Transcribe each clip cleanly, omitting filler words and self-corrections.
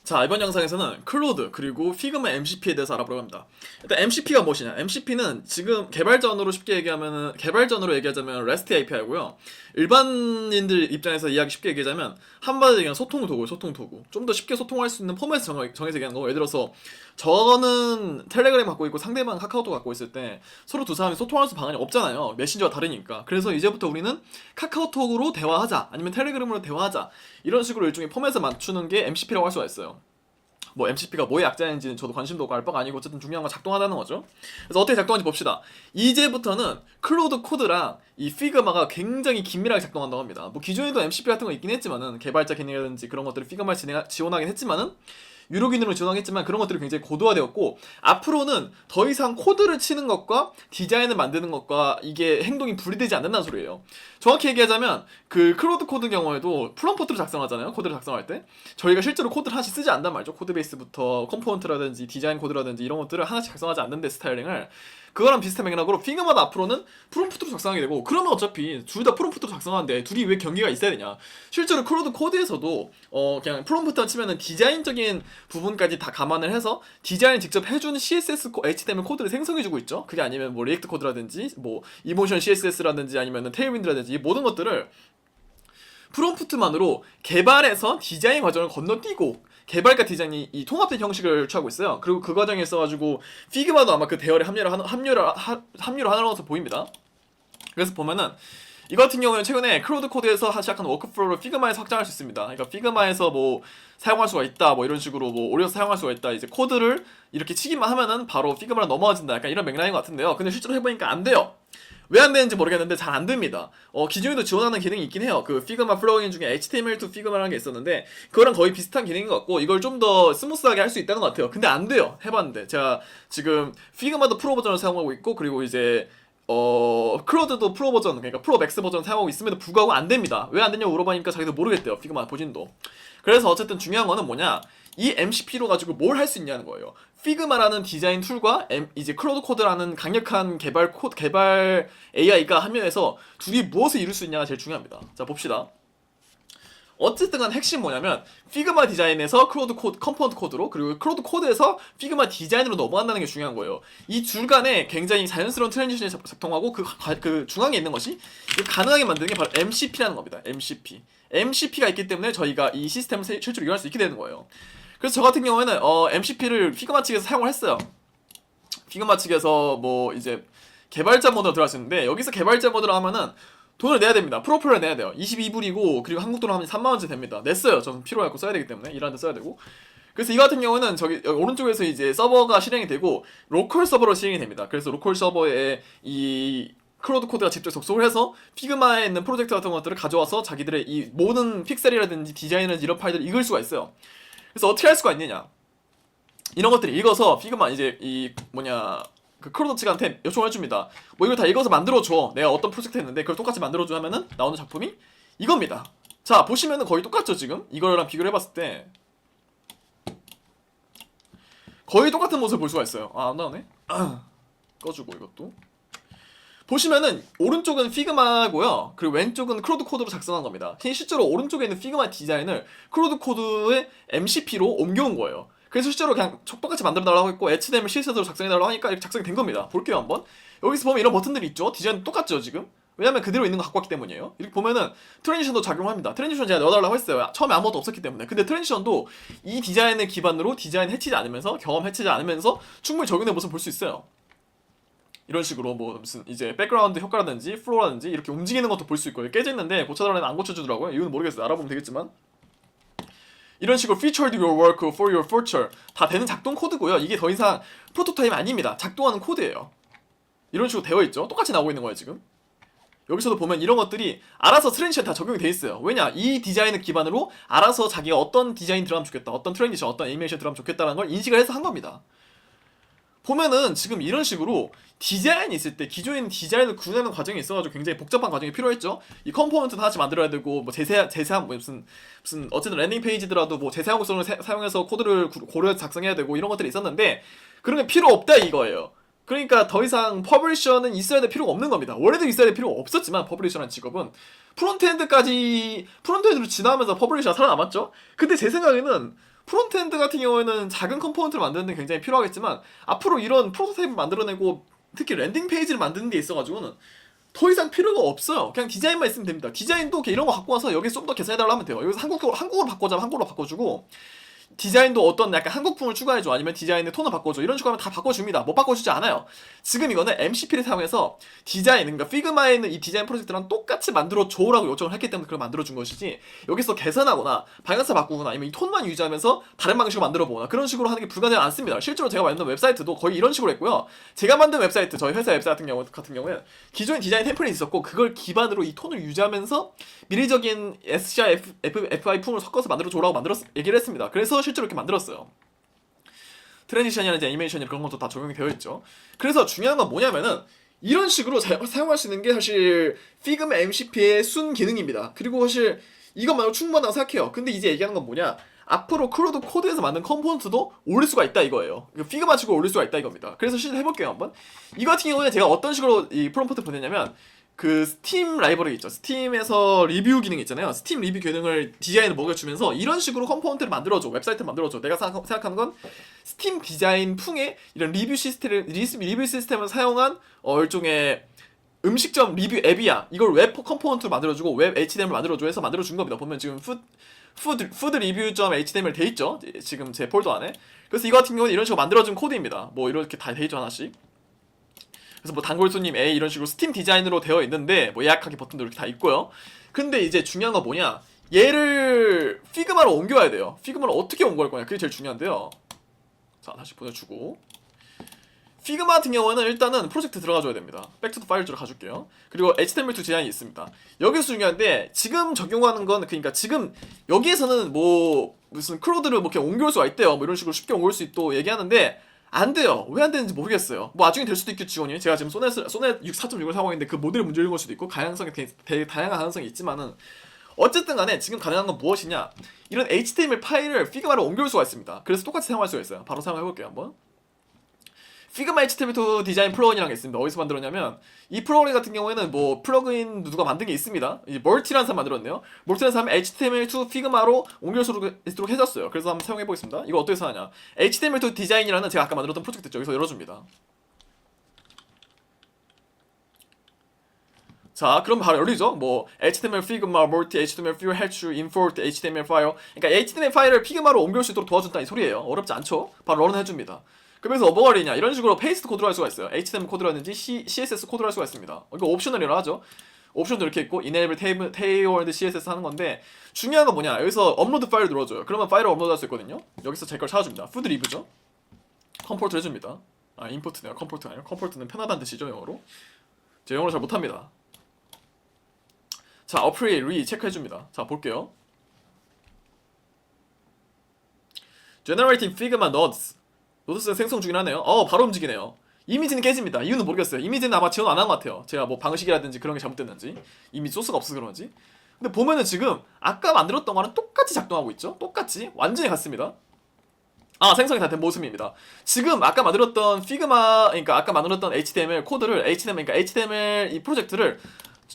자, 이번 영상에서는 클로드 그리고 피그마 MCP에 대해서 알아보려고 합니다. 일단 MCP가 무엇이냐? MCP는 지금 개발전으로 쉽게 얘기하면은 개발전으로 얘기하자면 REST API고요. 일반인들 입장에서 이야기 쉽게 얘기하자면 한마디로 얘기하면 소통 도구, 소통 도구. 좀 더 쉽게 소통할 수 있는 포맷을 정해서 얘기하는 거고, 예를 들어서 저는 텔레그램 갖고 있고 상대방 카카오톡 갖고 있을 때 서로 두 사람이 소통할 수 방안이 없잖아요. 메신저가 다르니까. 그래서 이제부터 우리는 카카오톡으로 대화하자, 아니면 텔레그램으로 대화하자, 이런 식으로 일종의 포맷을 맞추는 게 MCP라고 할 수가 있어요. 뭐 MCP가 뭐의 약자인지는 저도 관심도 없고 알 바가 아니고, 어쨌든 중요한 건 작동하다는 거죠. 그래서 어떻게 작동하는지 봅시다. 이제부터는 클로드 코드랑 이 피그마가 굉장히 긴밀하게 작동한다고 합니다. 뭐 기존에도 MCP 같은 거 있긴 했지만은, 개발자 기능이라든지 그런 것들을 피그마에 지원하긴 했지만은, 유료 기능으로 지원하겠지만 그런 것들이 굉장히 고도화되었고, 앞으로는 더 이상 코드를 치는 것과 디자인을 만드는 것과 이게 행동이 분리되지 않는다는 소리예요. 정확히 얘기하자면 그 클로드 코드 경우에도 프롬프트를 작성하잖아요. 코드를 작성할 때 저희가 실제로 코드를 하나씩 쓰지 않단 말이죠. 코드베이스부터 컴포넌트라든지 디자인 코드라든지 이런 것들을 하나씩 작성하지 않는데, 스타일링을. 그거랑 비슷한 맥락으로 피그마도 앞으로는 프롬프트로 작성하게 되고, 그러면 어차피 둘 다 프롬프트로 작성하는데 둘이 왜 경계가 있어야 되냐. 실제로 클로드 코드에서도 그냥 프롬프트만 치면은 디자인적인 부분까지 다 감안을 해서 디자인 직접 해주는 CSS, HTML 코드를 생성해주고 있죠. 그게 아니면 뭐 리액트 코드라든지 뭐 이모션 CSS라든지 아니면은 테일윈드라든지, 이 모든 것들을 프롬프트만으로 개발해서 디자인 과정을 건너뛰고 개발과 디자인이 이 통합된 형식을 취하고 있어요. 그리고 그 과정에 있어가지고 피그마도 아마 그 대열에 합류를 하는 것으로 보입니다. 그래서 보면은 이거 같은 경우는 최근에 클로드 코드에서 시작한 워크플로우를 피그마에서 확장할 수 있습니다. 그러니까 피그마에서 뭐 사용할 수가 있다, 뭐 이런 식으로 뭐 올려서 사용할 수가 있다, 이제 코드를 이렇게 치기만 하면은 바로 피그마로 넘어진다, 약간 이런 맥락인 것 같은데요. 근데 실제로 해보니까 안 돼요. 왜 안 되는지 모르겠는데 잘 안 됩니다. 기존에도 지원하는 기능이 있긴 해요. 그 피그마 플러그인 중에 HTML2 피그마라는 게 있었는데, 그거랑 거의 비슷한 기능인 것 같고, 이걸 좀 더 스무스하게 할 수 있다는 것 같아요. 근데 안 돼요. 해봤는데 제가 지금 피그마도 프로 버전을 사용하고 있고, 그리고 이제 클로드도 프로 버전, 그러니까 프로 맥스 버전 사용하고 있음에도 불구하고 안 됩니다. 왜 안 되냐고 물어보니까 자기도 모르겠대요. 피그마 보진도. 그래서 어쨌든 중요한 거는 뭐냐, 이 MCP로 가지고 뭘 할 수 있냐는 거예요. 피그마라는 디자인 툴과 이제 클로드 코드라는 강력한 개발 AI가 합류해서 둘이 무엇을 이룰 수 있냐가 제일 중요합니다. 자, 봅시다. 어쨌든 간 핵심 뭐냐면, 피그마 디자인에서 클로드 코드, 컴포넌트 코드로, 그리고 클로드 코드에서 피그마 디자인으로 넘어간다는 게 중요한 거예요. 이 둘 간에 굉장히 자연스러운 트랜지션이 작동하고, 그 중앙에 있는 것이 가능하게 만드는 게 바로 MCP라는 겁니다. MCP가 있기 때문에 저희가 이 시스템을 실제로 이용할 수 있게 되는 거예요. 그래서 저 같은 경우에는 MCP를 피그마 측에서 사용을 했어요. 피그마 측에서 뭐 이제 개발자 모드로 들어갈 수 있는데, 여기서 개발자 모드로 하면은 돈을 내야 됩니다. 프로필을 내야 돼요. 22불이고, 그리고 한국 돈으로 하면 3만원째 됩니다. 냈어요. 저는 필요해갖고 써야 되기 때문에, 일하는데 써야 되고. 그래서 이 같은 경우는 저기 오른쪽에서 이제 서버가 실행이 되고, 로컬 서버로 실행이 됩니다. 그래서 로컬 서버에 이 클로드 코드가 직접 접속을 해서 피그마에 있는 프로젝트 같은 것들을 가져와서 자기들의 이 모든 픽셀이라든지 디자인이라든지 이런 파일들을 읽을 수가 있어요. 그래서 어떻게 할 수가 있느냐, 이런 것들을 읽어서 피그마 이제 그 클로드 측한테 요청을 해줍니다. 뭐 이걸 다 읽어서 만들어줘, 내가 어떤 프로젝트 했는데 그걸 똑같이 만들어줘 하면은 나오는 작품이 이겁니다. 자, 보시면은 거의 똑같죠. 지금 이거랑 비교를 해봤을 때 거의 똑같은 모습을 볼 수가 있어요. 안 나오네. 꺼주고, 이것도 보시면은 오른쪽은 피그마고요, 그리고 왼쪽은 클로드 코드로 작성한 겁니다. 실제로 오른쪽에 있는 피그마 디자인을 클로드 코드의 MCP로 옮겨온 거예요. 그래서 실제로 그냥 똑같이 만들어달라고 했고, HTML, CSS로 작성해달라고 하니까 이렇게 작성이 된 겁니다. 볼게요 한번. 여기서 보면 이런 버튼들이 있죠. 디자인 똑같죠 지금? 왜냐면 그대로 있는 거 갖고 왔기 때문이에요. 이렇게 보면은 트랜지션도 작용합니다. 트랜지션 제가 넣어달라고 했어요. 처음에 아무것도 없었기 때문에. 근데 트랜지션도 이 디자인을 기반으로 디자인 해치지 않으면서, 경험 해치지 않으면서 충분히 적용된 모습을 볼 수 있어요. 이런 식으로 뭐 무슨 이제 백그라운드 효과라든지 플로우라든지 이렇게 움직이는 것도 볼 수 있고요. 깨져있는데 고쳐달라는 안 고쳐주더라고요. 이유는 모르겠어요. 알아보면 되겠지만, 이런 식으로 featured your work for your future 다 되는 작동 코드고요. 이게 더 이상 프로토타입 아닙니다. 작동하는 코드예요. 이런 식으로 되어 있죠. 똑같이 나오고 있는 거예요 지금. 여기서도 보면 이런 것들이 알아서 트랜지션 다 적용이 돼 있어요. 왜냐, 이 디자인을 기반으로 알아서 자기가 어떤 디자인 들어가면 좋겠다, 어떤 트랜지션, 어떤 애니메이션 들어가면 좋겠다라는 걸 인식을 해서 한 겁니다. 보면은 지금 이런 식으로 디자인이 있을 때 기존인 디자인을 구현하는 과정이 있어가지고 굉장히 복잡한 과정이 필요했죠. 이 컴포넌트도 하나씩 만들어야 되고, 뭐 재사항 무슨 어쨌든 랜딩 페이지더라도 뭐 재사용성을 사용해서 코드를 고려해서 작성해야 되고, 이런 것들이 있었는데 그런 게 필요 없다 이거예요. 그러니까 더 이상 퍼블리셔는 있어야 될 필요가 없는 겁니다. 원래도 있어야 될 필요가 없었지만, 퍼블리셔라는 직업은 프론트엔드로 지나가면서 퍼블리셔가 살아남았죠. 근데 제 생각에는 프론트엔드 같은 경우에는 작은 컴포넌트를 만드는 데 굉장히 필요하겠지만 앞으로 이런 프로토타입을 만들어내고 특히 랜딩 페이지를 만드는 데 있어가지고는 더 이상 필요가 없어요. 그냥 디자인만 있으면 됩니다. 디자인도 이런 거 갖고 와서 여기서 좀 더 개선해달라고 하면 돼요. 여기서 한국어로 바꿔자면 한국어로 바꿔주고, 디자인도 어떤 약간 한국풍을 추가해줘, 아니면 디자인의 톤을 바꿔줘, 이런 식으로 하면 다 바꿔줍니다. 못 바꿔주지 않아요. 지금 이거는 MCP를 사용해서 디자인, 그러니까 피그마에 있는 이 디자인 프로젝트랑 똑같이 만들어줘라고 요청을 했기 때문에 그걸 만들어준 것이지, 여기서 개선하거나 방향사 바꾸거나 아니면 이 톤만 유지하면서 다른 방식으로 만들어보거나 그런 식으로 하는 게 불가능하지 않습니다. 실제로 제가 만든 웹사이트도 거의 이런 식으로 했고요. 제가 만든 웹사이트, 저희 회사 웹사이트 같은 경우에는 기존에 디자인 템플릿이 있었고 그걸 기반으로 이 톤을 유지하면서 미래적인 SCI, FI 풍을 섞어서 만들어줘라고 얘기를 했습니다. 그래서 실제로 이렇게 만들었어요. 트랜지션이나 애니메이션이나 그런 것도 다 적용이 되어 있죠. 그래서 중요한 건 뭐냐면은 이런 식으로 사용할 수 있는 게 사실 피그마 MCP의 순 기능입니다. 그리고 사실 이것만으로 충분하다고 생각해요. 근데 이제 얘기하는 건 뭐냐, 앞으로 클로드 코드에서 만든 컴포넌트도 올릴 수가 있다 이거예요. 피그마 치고 올릴 수가 있다 이겁니다. 그래서 실제 해볼게요 한번. 이거 같은 경우는 제가 어떤 식으로 이 프롬프트 보냈냐면, 그 스팀 라이브러리 있죠. 스팀에서 리뷰 기능 있잖아요. 스팀 리뷰 기능을 디자인을 먹여주면서 이런 식으로 컴포넌트를 만들어줘, 웹사이트를 만들어줘. 내가 생각하는 건 스팀 디자인 풍의 이런 리뷰 시스템을 사용한 일종의 음식점 리뷰 앱이야. 이걸 웹 컴포넌트로 만들어주고 웹 HTML 만들어줘 해서 만들어준 겁니다. 보면 지금 푸드 리뷰.html 돼 있죠. 지금 제 폴더 안에. 그래서 이거 같은 경우는 이런 식으로 만들어준 코드입니다. 뭐 이렇게 다 돼 있죠 하나씩. 그래서 뭐 단골손님 A 이런 식으로 스팀 디자인으로 되어 있는데 뭐 예약하기 버튼도 이렇게 다 있고요. 근데 이제 중요한 건 뭐냐, 얘를 피그마로 옮겨야 돼요. 피그마로 어떻게 옮겨갈 거냐, 그게 제일 중요한데요. 자, 다시 보내주고, 피그마 같은 경우는 일단은 프로젝트 들어가줘야 됩니다. 백투더 파일즈로 가줄게요. 그리고 HTML2 디자인이 있습니다. 여기서 중요한데, 지금 적용하는 건, 그러니까 지금 여기에서는 뭐 무슨 클로드를 뭐 이렇게 옮겨올 수가 있대요. 뭐 이런 식으로 쉽게 옮겨올 수 있다고 얘기하는데 안 돼요. 왜 안 되는지 모르겠어요. 뭐 나중에 될 수도 있겠지, 지원이. 제가 지금 소넷 4.6을 사고 있는데 그 모델 문제인 걸 수도 있고 다양성이 되게 다양한 가능성이 있지만은, 어쨌든 간에 지금 가능한 건 무엇이냐, 이런 HTML 파일을 피그마로 옮겨올 수가 있습니다. 그래서 똑같이 사용할 수가 있어요. 바로 사용해볼게요 한번. 피그마 HTML2 디자인 플러그인이라는 게 있습니다. 어디서 만들었냐면, 이 플러그인 같은 경우에는 뭐 플러그인 누가 만든 게 있습니다. 이 멀티라는 사람 만들었네요. 멀티라는 사람이 HTML2 피그마로 옮길 수 있도록 해줬어요. 그래서 한번 사용해 보겠습니다. 이거 어떻게 사냐, HTML2 디자인이라는 제가 아까 만들었던 프로젝트 여기서 열어줍니다. 자, 그럼 바로 열리죠. 뭐 HTML 피그마 멀티 HTML 뷰 해추 임포트 HTML 파일. 그러니까 HTML 파일을 피그마로 옮길 수 있도록 도와준다 이 소리예요. 어렵지 않죠? 바로 런 해줍니다. 그러면서 뭐가 걸리냐, 이런 식으로 페이스트 코드로 할 수가 있어요. HTML 코드라든지 CSS 코드로 할 수가 있습니다. 이거 옵셔널이라 하죠. 옵션도 이렇게 있고 enable tailored CSS 하는 건데, 중요한 건 뭐냐, 여기서 업로드 파일을 눌러줘요. 그러면 파일을 업로드 할 수 있거든요. 여기서 제 걸 찾아줍니다. 푸드 리뷰죠. 컴포트 해줍니다. 아, 임포트네요. 컴포트가 아니라, 컴포트는 편하다는 뜻이죠, 영어로. 제가 영어를 잘 못합니다. 자, 어플이 리 체크해줍니다. 자, 볼게요. Generating Figma nodes. 노드스가 생성 중이긴 하네요. 바로 움직이네요. 이미지는 깨집니다. 이유는 모르겠어요. 이미지는 아마 지원 안 한 것 같아요. 제가 뭐 방식이라든지 그런 게 잘못됐는지, 이미 소스가 없어서 그런지. 근데 보면은 지금 아까 만들었던 거랑 똑같이 작동하고 있죠? 똑같이 완전히 같습니다. 생성이 다 된 모습입니다. 지금 아까 만들었던 피그마, 그러니까 아까 만들었던 HTML 코드를 그러니까 HTML 이 프로젝트를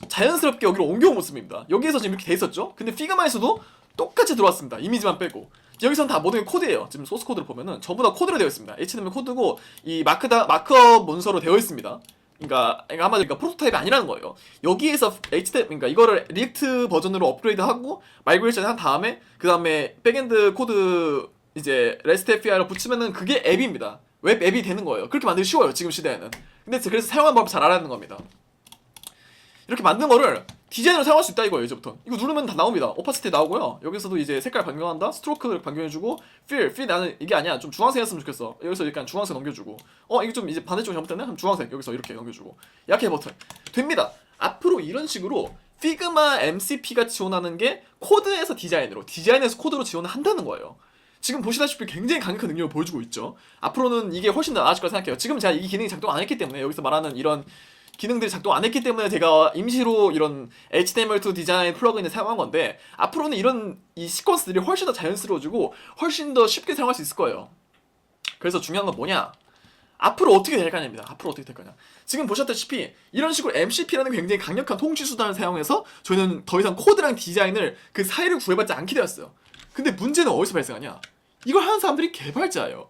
자연스럽게 여기로 옮겨온 모습입니다. 여기에서 지금 이렇게 돼 있었죠? 근데 피그마에서도 똑같이 들어왔습니다. 이미지만 빼고. 여기선 다 모든 게 코드예요. 지금 소스 코드를 보면은 전부 다 코드로 되어 있습니다. HTML 코드고 이 마크업 문서로 되어 있습니다. 그러니까 아마 프로토타입이 아니라는 거예요. 여기에서 HTML, 그러니까 이거를 리액트 버전으로 업그레이드하고 마이그레이션 한 다음에 그 다음에 백엔드 코드 이제 REST API로 붙이면은 그게 앱입니다. 웹 앱이 되는 거예요. 그렇게 만들기 쉬워요, 지금 시대에는. 근데 그래서 사용하는 법을 잘 알아야 하는 겁니다. 이렇게 만든 거를 디자인으로 사용할 수 있다 이거예요. 이제부터 이거 누르면 다 나옵니다. 오파시티 나오고요. 여기서도 이제 색깔 변경한다, 스트로크를 변경해주고, 필 나는 이게 아니야, 좀 주황색이었으면 좋겠어. 여기서 약간 주황색 넘겨주고, 이게 좀 이제 반대쪽 잘못됐네? 그럼 주황색 여기서 이렇게 넘겨주고, 약해 버튼 됩니다. 앞으로 이런 식으로 피그마 MCP가 지원하는 게 코드에서 디자인에서 코드로 지원을 한다는 거예요. 지금 보시다시피 굉장히 강력한 능력을 보여주고 있죠. 앞으로는 이게 훨씬 더 나아질 거라 생각해요. 지금 제가 이 기능이 작동 안 했기 때문에, 여기서 말하는 이런 기능들이 작동 안 했기 때문에 제가 임시로 이런 HTML2 디자인 플러그인을 사용한 건데, 앞으로는 이런 이 시퀀스들이 훨씬 더 자연스러워지고 훨씬 더 쉽게 사용할 수 있을 거예요. 그래서 중요한 건 뭐냐, 앞으로 어떻게 될 거냐입니다. 앞으로 어떻게 될 거냐. 지금 보셨다시피 이런 식으로 MCP라는 굉장히 강력한 통치 수단을 사용해서 저희는 더 이상 코드랑 디자인을 그 사이를 구애받지 않게 되었어요. 근데 문제는 어디서 발생하냐, 이걸 하는 사람들이 개발자예요.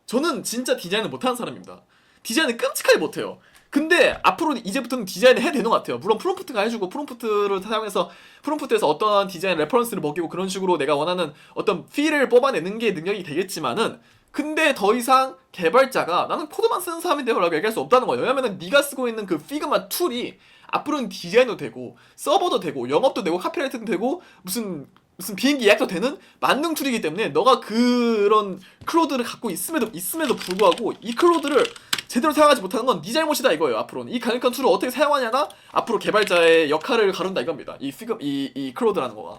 저는 진짜 디자인을 못하는 사람입니다. 디자인을 끔찍하게 못해요. 근데 앞으로 이제부터는 디자인을 해야 되는 것 같아요. 물론 프롬프트가 해주고 프롬프트를 사용해서 프롬프트에서 어떤 디자인 레퍼런스를 먹이고 그런 식으로 내가 원하는 어떤 필을 뽑아내는 게 능력이 되겠지만은, 근데 더 이상 개발자가 나는 코드만 쓰는 사람인데요 라고 얘기할 수 없다는 거예요. 왜냐면은 네가 쓰고 있는 그 피그마 툴이 앞으로는 디자인도 되고 서버도 되고 영업도 되고 카피라이트도 되고 무슨 비행기 예약도 되는 만능 툴이기 때문에 너가 그런 클로드를 갖고 있음에도 불구하고 이 클로드를 제대로 사용하지 못하는 건 네 잘못이다 이거예요. 앞으로는 이 강력한 툴을 어떻게 사용하냐가 앞으로 개발자의 역할을 가른다 이겁니다. 이 클로드라는 거가.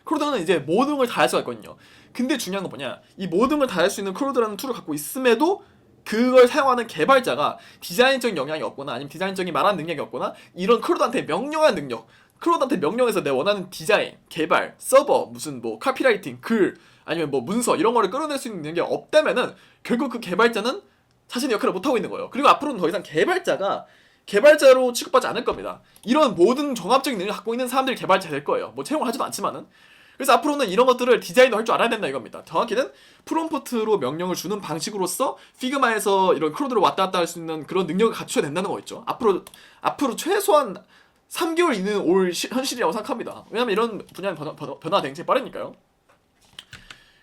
클로드는 이제 모든 걸 다 할 수가 있거든요. 근데 중요한 건 뭐냐, 이 모든 걸 다 할 수 있는 클로드라는 툴을 갖고 있음에도 그걸 사용하는 개발자가 디자인적인 영향이 없거나 아니면 디자인적인 말하는 능력이 없거나 이런 클로드한테 명령하는 능력, 클로드한테 명령해서 내 원하는 디자인, 개발, 서버, 무슨 뭐 카피라이팅, 글 아니면 뭐 문서 이런 거를 끌어낼 수 있는 능력이 없다면은 결국 그 개발자는 자신의 역할을 못하고 있는 거예요. 그리고 앞으로는 더 이상 개발자가 개발자로 취급받지 않을 겁니다. 이런 모든 종합적인 능력을 갖고 있는 사람들이 개발자 될 거예요. 뭐 채용을 하지도 않지만은. 그래서 앞으로는 이런 것들을 디자인도 할 줄 알아야 된다 이겁니다. 정확히는 프롬프트로 명령을 주는 방식으로서 피그마에서 이런 클로드로 왔다 갔다 할 수 있는 그런 능력을 갖춰야 된다는 거겠죠. 앞으로 최소한 3개월 이내는 올 현실이라고 생각합니다. 왜냐면 이런 분야는 변화가 굉장히 빠르니까요.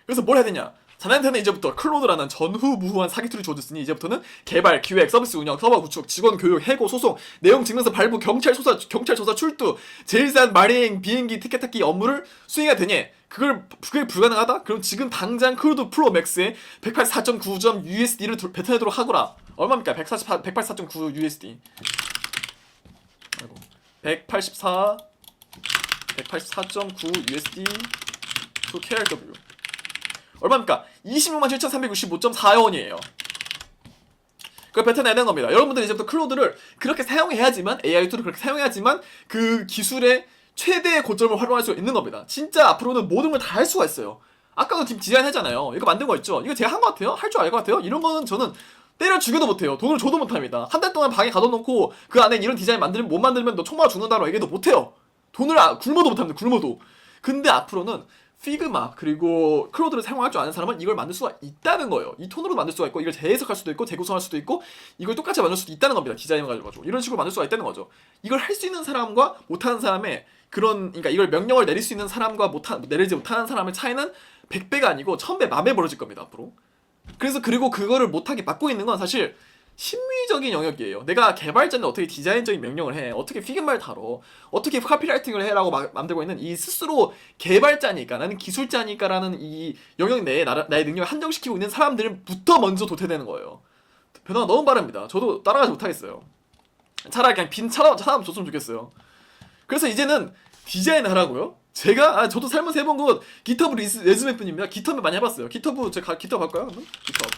그래서 뭘 해야 되냐? 자네한테는 이제부터 클로드라는 전후무후한 사기 툴이 주어졌으니 이제부터는 개발, 기획, 서비스 운영, 서버 구축, 직원 교육, 해고, 소송, 내용 증명서 발부, 경찰 조사 출두, 제일산, 마리행, 비행기 티켓 찾기 업무를 수행해야 되니 그게 불가능하다? 그럼 지금 당장 클로드 프로 맥스에 184.9점 USD를 뱉어내도록 하거라. 얼마입니까? 184.9 USD. 아이고. 184.9 USD to KRW. 얼마입니까? 267,365.4원이에요. 그걸 뱉어내야 되는 겁니다. 여러분들 이제부터 클로드를 그렇게 사용해야지만, AI 툴을 그렇게 사용해야지만 그 기술의 최대의 고점을 활용할 수 있는 겁니다. 진짜 앞으로는 모든 걸 다 할 수가 있어요. 아까도 지금 디자인 하잖아요. 이거 만든 거 있죠? 이거 제가 한 거 같아요? 할 줄 알 것 같아요? 이런 거는 저는 때려 죽여도 못해요. 돈을 줘도 못합니다. 한 달 동안 방에 가둬놓고 그 안에 이런 디자인 못 만들면 너 총 맞아 죽는다고 얘기도 못해요. 돈을 굶어도 못합니다. 굶어도. 근데 앞으로는 피그마 그리고 클로드를 사용할 줄 아는 사람은 이걸 만들 수가 있다는 거예요. 이 톤으로 만들 수가 있고 이걸 재해석할 수도 있고 재구성할 수도 있고 이걸 똑같이 만들 수도 있다는 겁니다. 디자인을 가지고 이런 식으로 만들 수가 있다는 거죠. 이걸 할 수 있는 사람과 못하는 사람의 그러니까 이걸 명령을 내릴 수 있는 사람과 내리지 못하는 사람의 차이는 100배가 아니고 1000배, 만배 벌어질 겁니다. 앞으로. 그리고 그거를 못하게 막고 있는 건 사실 심리적인 영역이에요. 내가 개발자인데 어떻게 디자인적인 명령을 해, 어떻게 피그마를 다뤄, 어떻게 카피라이팅을 해라고 만들고 있는 이 스스로 개발자니까 나는 기술자니까라는 이 영역 내에 나의 능력을 한정시키고 있는 사람들부터 먼저 도태되는 거예요. 변화가 너무 빠릅니다. 저도 따라가지 못하겠어요. 차라리 그냥 빈 사람 줬으면 좋겠어요. 그래서 이제는 디자인을 하라고요? 저도 삶에서 해본 건 기터브 레즈메뿐입니다. 기터브 많이 해봤어요. 기터브 제가 기터브 할까요? 기터브.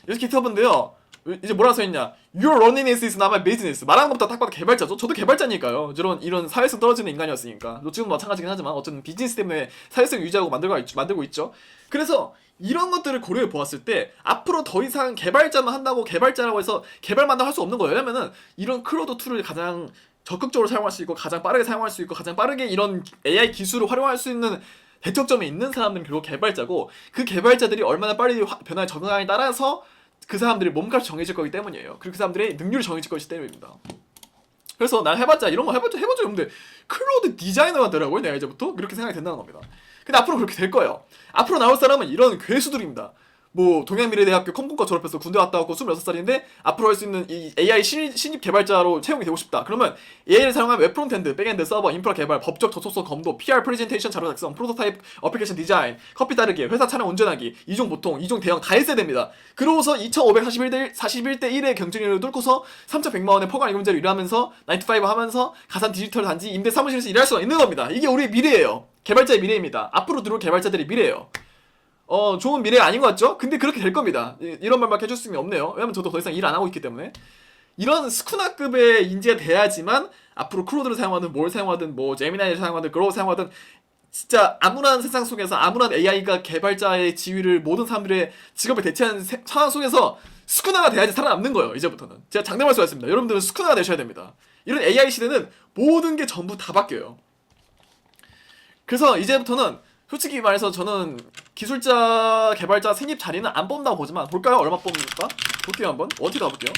여기 기터브인데요. 이제 뭐라 써있냐? Your loneliness is not my business. 말하는 것보다 딱 봐도 개발자죠. 저도 개발자니까요. 이런 사회성 떨어지는 인간이었으니까. 지금도 마찬가지긴 하지만 어쨌든 비즈니스 때문에 사회성 유지하고 만들고 있죠. 그래서 이런 것들을 고려해 보았을 때 앞으로 더 이상 개발자만 한다고 개발자라고 해서 개발만 할 수 없는 거예요. 왜냐면은 이런 클로드 툴을 가장 적극적으로 사용할 수 있고 가장 빠르게 사용할 수 있고 가장 빠르게 이런 AI 기술을 활용할 수 있는 대척점에 있는 사람들은 결국 개발자고, 그 개발자들이 얼마나 빨리 변화에 적응하느냐에 따라서 그 사람들의 몸값이 정해질 거기 때문이에요. 그리고 그 사람들의 능률이 정해질 것이기 때문입니다. 그래서 난 해봤자 이런 거 해본 적이 없는데 클로드 디자이너가 되라고요? 내가 이제부터? 이렇게 생각이 된다는 겁니다. 근데 앞으로 그렇게 될 거예요. 앞으로 나올 사람은 이런 괴수들입니다. 뭐 동양미래대학교 컴퓨터 졸업해서 군대 갔다 왔고 26살인데 앞으로 할 수 있는 이 AI 신입 개발자로 채용이 되고 싶다. 그러면 AI를 사용한 웹 프론트엔드, 백엔드, 서버, 인프라 개발, 법적 저촉성 검도, PR 프레젠테이션 자료 작성, 프로토타입 어플리케이션 디자인, 커피 따르기, 회사 차량 운전하기, 2종 보통, 2종 대형 다 했어야 됩니다. 그러고서 2541대 1의 경쟁률을 뚫고서 3,100만원의 포괄 임금제로 일하면서 9to5 하면서 가산 디지털 단지 임대 사무실에서 일할 수가 있는 겁니다. 이게 우리의 미래예요. 개발자의 미래입니다. 앞으로 들어올 개발자들의 미래예요. 좋은 미래가 아닌 것 같죠? 근데 그렇게 될 겁니다. 이런 말밖에 해줄 수는 없네요. 왜냐면 저도 더 이상 일 안 하고 있기 때문에. 이런 스쿠나급의 인재가 돼야지만 앞으로 클로드를 사용하든 뭘 사용하든 뭐 제미나이를 사용하든 그로우 사용하든 진짜 암울한 세상 속에서 암울한 AI가 개발자의 지위를 모든 사람들의 직업을 대체하는 상황 속에서 스쿠나가 돼야지 살아남는 거예요. 이제부터는. 제가 장담할 수가 있습니다. 여러분들은 스쿠나가 되셔야 됩니다. 이런 AI 시대는 모든 게 전부 다 바뀌어요. 그래서 이제부터는 솔직히 말해서 저는 기술자, 개발자 생입 자리는 안 뽑는다고 보지만 볼까요? 얼마 뽑는가? 볼게요 한번. 원티드 가볼게요.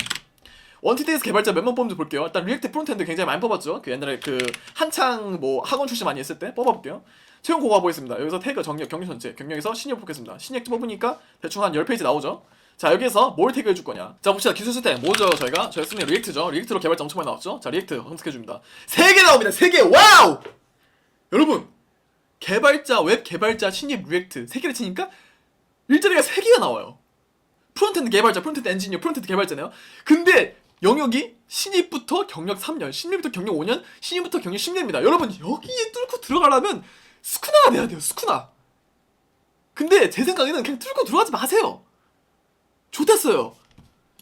원티드에서 개발자 몇 명 뽑는지 볼게요. 일단 리액트 프론트엔드 굉장히 많이 뽑았죠. 그 옛날에 그 한창 뭐 학원 출시 많이 했을 때 뽑아볼게요. 채용 공고 보겠습니다. 여기서 태그 정력, 경력 전체, 경력에서 신입 뽑겠습니다. 신입 뽑으니까 대충 한 10페이지 나오죠. 자, 여기에서 뭘 태그 해줄 거냐. 자, 봅시다. 기술 스택 뭐죠? 저희가 쓰는 리액트죠. 리액트로 개발자 엄청 많이 나왔죠. 자, 리액트 검색해줍니다. 3개 나옵니다. 3개. 와우! 여러분, 개발자, 웹 개발자, 신입 리액트 3개를 치니까 일자리가 3개가 나와요. 프론트엔드 개발자, 프론트엔드 엔지니어, 프론트엔드 개발자네요. 근데 영역이 신입부터 경력 3년, 신입부터 경력 5년, 신입부터 경력 10년입니다. 여러분, 여기에 뚫고 들어가려면 스쿠나가 돼야 돼요. 스쿠나. 근데 제 생각에는 그냥 뚫고 들어가지 마세요. 좋댔어요.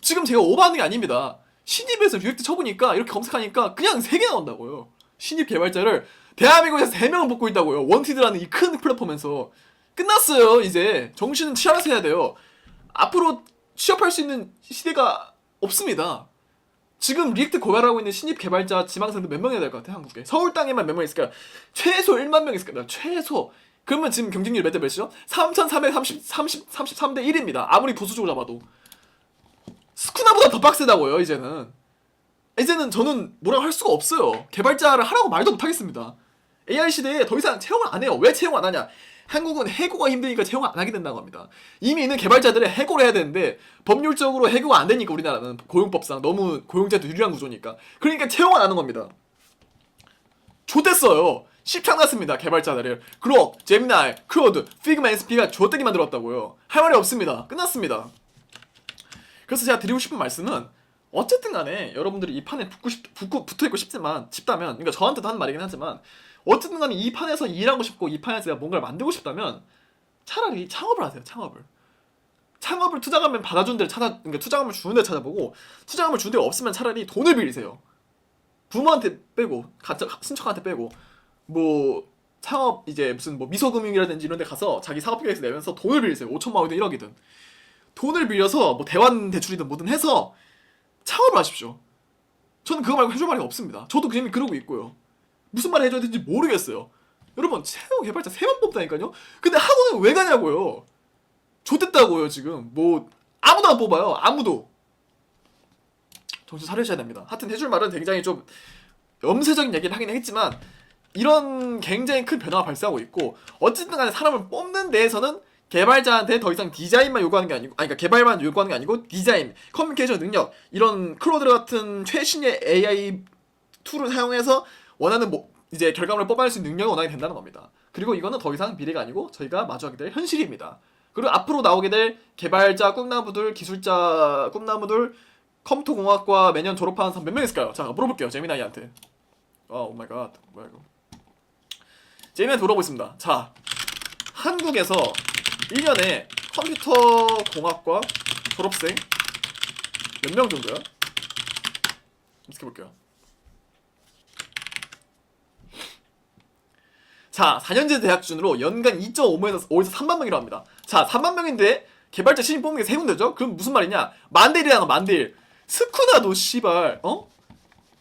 지금 제가 오버하는 게 아닙니다. 신입에서 리액트 쳐보니까 이렇게 검색하니까 그냥 3개 나온다고요. 신입 개발자를 대한민국에서 3명을 뽑고 있다고요. 원티드라는 이 큰 플랫폼에서. 끝났어요. 이제 정신은 차려서 해야 돼요. 앞으로 취업할 수 있는 시대가 없습니다. 지금 리액트 고발하고 있는 신입 개발자 지망생들 몇 명이나 될 것 같아요, 한국에? 서울 땅에만 몇 명 있을까요? 최소 1만 명 있을 겁니다. 최소. 그러면 지금 경쟁률 몇 대 몇이죠? 3,333대 1입니다. 아무리 보수적으로 잡아도. 스쿠나보다 더 빡세다고요, 이제는. 이제는 저는 뭐라고 할 수가 없어요. 개발자를 하라고 말도 못하겠습니다. AI 시대에 더 이상 채용을 안 해요. 왜 채용 안 하냐? 한국은 해고가 힘드니까 채용을 안 하게 된다고 합니다. 이미 있는 개발자들의 해고를 해야 되는데 법률적으로 해고가 안 되니까 우리나라는 고용법상 너무 고용자한테 유리한 구조니까. 그러니까 채용 안 하는 겁니다. 좋댔어요. 십창 났습니다. 개발자들을. 그록, 제미나이, 크로드, 피그마 SP가 좆되게 만들었다고요. 할 말이 없습니다. 끝났습니다. 그래서 제가 드리고 싶은 말씀은 어쨌든 간에 여러분들이 이 판에 붙어있고 싶다면 그러니까 저한테도 하는 말이긴 하지만 어쨌든 간에 이 판에서 일하고 싶고 이 판에서 내가 뭔가를 만들고 싶다면 차라리 창업을 하세요. 창업을 투자금을 받아준 데를 그러니까 투자금을 주는 데 찾아보고 투자금을 주는 데가 없으면 차라리 돈을 빌리세요. 부모한테 빼고 친척한테 빼고 뭐 창업 이제 무슨 뭐 미소금융이라든지 이런 데 가서 자기 사업 계획서 내면서 돈을 빌리세요. 5천만 원이든 1억이든 돈을 빌려서 뭐 대환 대출이든 뭐든 해서 창업을 하십시오. 저는 그거 말고 해줄 말이 없습니다. 저도 그냥 그러고 있고요. 무슨 말 해줘야 되는지 모르겠어요. 여러분, 채용 개발자 3만 뽑다니까요? 근데 학원은 왜 가냐고요? 좋댔다고요, 지금. 뭐 아무도 안 뽑아요. 아무도. 정신 차리셔야 됩니다. 하여튼 해줄 말은 굉장히 좀 염세적인 얘기를 하긴 했지만 이런 굉장히 큰 변화가 발생하고 있고 어쨌든 간에 사람을 뽑는 데에서는 개발자한테 더 이상 디자인만 요구하는 게 아니고 그러니까 개발만 요구하는 게 아니고 디자인, 커뮤니케이션 능력 이런 클로드 같은 최신의 AI 툴을 사용해서 원하는 뭐 이제 결과물을 뽑아낼 수 있는 능력을 원하게 된다는 겁니다. 그리고 이거는 더 이상 미래가 아니고 저희가 마주하게 될 현실입니다. 그리고 앞으로 나오게 될 개발자 꿈나무들, 기술자 꿈나무들, 컴퓨터공학과 매년 졸업하는 사람 몇 명 있을까요? 자, 물어볼게요. 제미나이한테. 오 마이 갓. 뭐야 이거. 제미나이한테 물어보겠습니다. 자, 한국에서 1년에 컴퓨터공학과 졸업생 몇 명 정도야? 검색해볼게요. 자, 4년제 대학 기준으로 연간 2.5에서 3만 명이라고 합니다. 자, 3만 명인데 개발자 신입 뽑는 게 3군데죠? 그럼 무슨 말이냐? 만델이라는 만델. 스쿠나도 씨발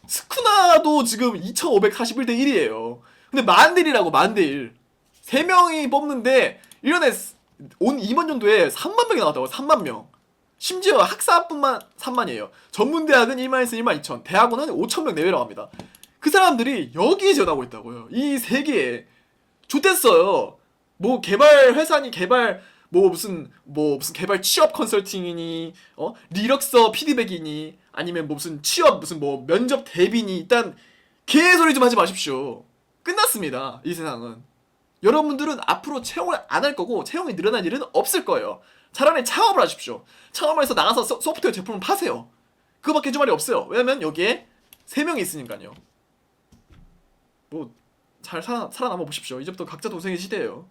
스쿠나도 지금 2,541대 1이에요. 근데 만델이라고 만델. 3명이 뽑는데 1년에 온 이번 연도에 3만 명이 나왔다고. 3만 명. 심지어 학사뿐만 3만이에요. 전문대학은 1만에서 1만 2천. 대학원은 5천 명 내외라고 합니다. 그 사람들이 여기에 지원하고 있다고요. 이 세계에. 좋댔어요. 뭐 개발 회사니 개발 뭐 무슨 개발 취업 컨설팅이니 리력서 피드백이니 아니면 무슨 취업 무슨 뭐 면접 대비니 일단 개소리 좀 하지 마십시오. 끝났습니다. 이 세상은. 여러분들은 앞으로 채용을 안 할 거고 채용이 늘어날 일은 없을 거예요. 차라리 창업을 하십시오. 창업을 해서 나가서 소프트웨어 제품을 파세요. 그거밖에 해줄 말이 없어요. 왜냐면 여기에 3명이 있으니까요. 뭐 잘 살아남아 보십시오. 이제부터 각자 동생의 시대예요.